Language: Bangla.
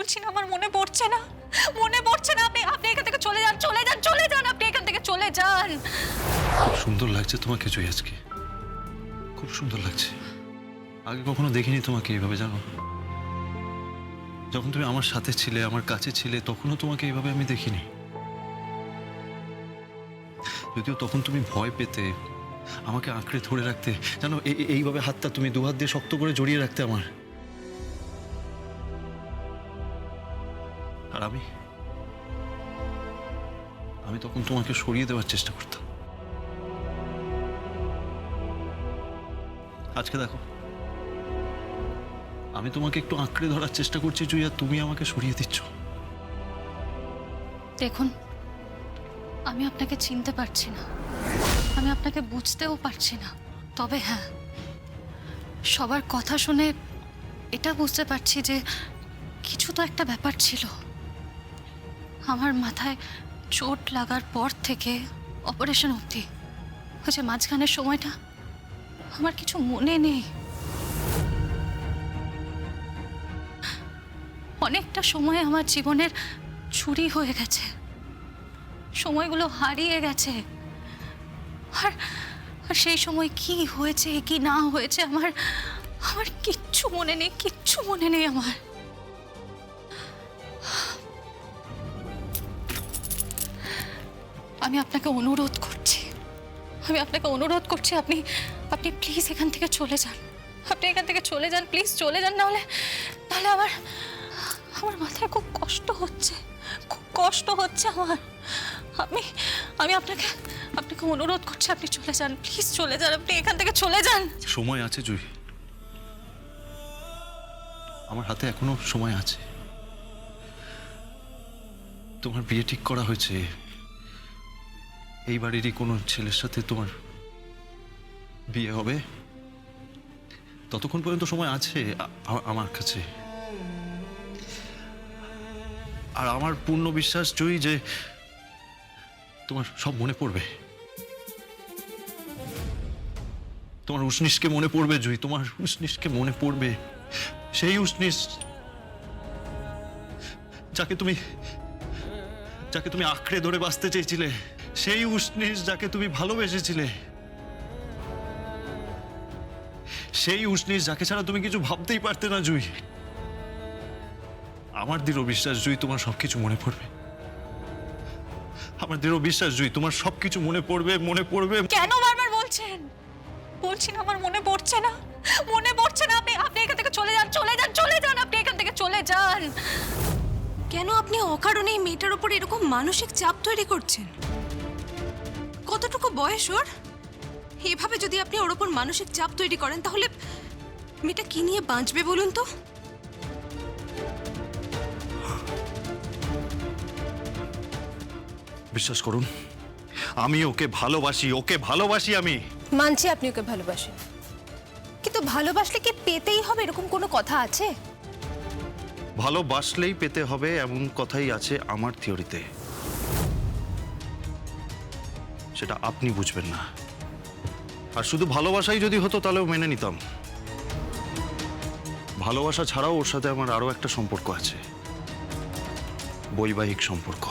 বলছি না আমার মনে পড়ছে না, মনে পড়ছে না। আপনি আপনি এখান থেকে চলে যান, চলে যান, চলে যান, আপনি এখান থেকে চলে যান। খুব সুন্দর লাগছে তোমাকে জয় আজকে, খুব সুন্দর লাগছে। আগে কখনো দেখিনি তোমাকে এইভাবে, জানো। যখন তুমি আমার সাথে ছিলে, আমার কাছে ছিলে, তখনও তোমাকে এইভাবে আমি দেখিনি। যদিও তখন তুমি ভয় পেতে, আমাকে আঁকড়ে ধরে রাখতে, জানো, এইভাবে হাতটা তুমি দুহাত দিয়ে শক্ত করে জড়িয়ে রাখতে আমার। আর আমি তখন তোমাকে সরিয়ে দেওয়ার চেষ্টা করতাম। আজকে দেখো, আমি তোমাকে একটু আঁকড়ে ধরার চেষ্টা করছি জুইয়া, তুমি আমাকে সরিয়ে দিচ্ছ। দেখুন, আমি আপনাকে চিনতে পারছি না, আমি আপনাকে বুঝতেও পারছি না। তবে হ্যাঁ, সবার কথা শুনে এটা বুঝতে পারছি যে কিছু তো একটা ব্যাপার ছিল। আমার মাথায় চোট লাগার পর থেকে অপারেশন অবধি ওই যে মাঝখানের সময়টা আমার কিছু মনে নেই। অনেকটা সময় আমার জীবনের চুরি হয়ে গেছে, সময়গুলো হারিয়ে গেছে। আর আর সেই সময় কি হয়েছে কি না হয়েছে আমার আমার কিচ্ছু মনে নেই, কিচ্ছু মনে নেই আমার। আমি আপনাকে অনুরোধ করছি, আপনি আপনি প্লিজ এখান থেকে চলে যান। আপনি এখান থেকে চলে যান, প্লিজ চলে যান, নাহলে নাহলে আমার আমার মাথায় খুব কষ্ট হচ্ছে, খুব কষ্ট হচ্ছে আমার। আমি আপনাকে অনুরোধ করছি, আপনি চলে যান, প্লিজ চলে যান, আপনি এখান থেকে চলে যান। সময় আছে জুই, আমার হাতে এখনো সময় আছে। তোমার বিয়ে ঠিক করা হয়েছে, এই বাড়িরই কোনো ছেলের সাথে তোমার বিয়ে হবে। ততক্ষণ পর্যন্ত সময় আছে আমার কাছে। আর আমার পূর্ণ বিশ্বাস জুই যে তোমার সব মনে পড়বে, তোমার উষ্ণিসকে মনে পড়বে জুই, তোমার উষ্ণিসকে মনে পড়বে। সেই উষ্ণিস যাকে তুমি আঁকড়ে ধরে বাঁচতে চেয়েছিলে, সেই উষ্ণিস যাকে তুমি ভালোবেসেছিলে, সেই উষ্ণিস যাকে ছাড়া তুমি কিছু ভাবতেই পারতে না জুই। আমার দৃঢ় বিশ্বাস জুই তোমার সবকিছু মনে পড়বে, আমার দৃঢ় বিশ্বাস জুই তোমার সবকিছু মনে পড়বে, মনে পড়বে। কেন বারবার বলছেন? বলছি না আমার মনে পড়ছে না, মনে পড়ছে না। আপনি আপনি এখান থেকে চলে যান, চলে যান, চলে যান, আপনি এখান থেকে চলে যান। কেন আপনি অকারণে এই মেয়েটার উপর এরকম মানসিক চাপ তৈরি করছেন? কতটুকু বয়স ওর? এভাবে যদি আপনি ওর উপর মানসিক চাপ তৈরি করেন, তাহলে মেয়েটা কি নিয়ে বাঁচবে বলুন তো? বিশ্বাস করুন, আমি ওকে ভালোবাসি আমি। মানছি আপনি ওকে ভালোবাসেন, কিন্তু ভালোবাসলে কি পেতেই হবে এরকম কোনো কথা আছে? ভালোবাসলেই পেতে হবে এমন কথাই আছে আমার থিওরিতে, সেটা আপনি বুঝবেন না। আর শুধু ভালোবাসাই যদি হতো তাহলেও মেনে নিতাম। ভালোবাসা ছাড়াও ওর সাথে আমার আরো একটা সম্পর্ক আছে, বৈবাহিক সম্পর্ক।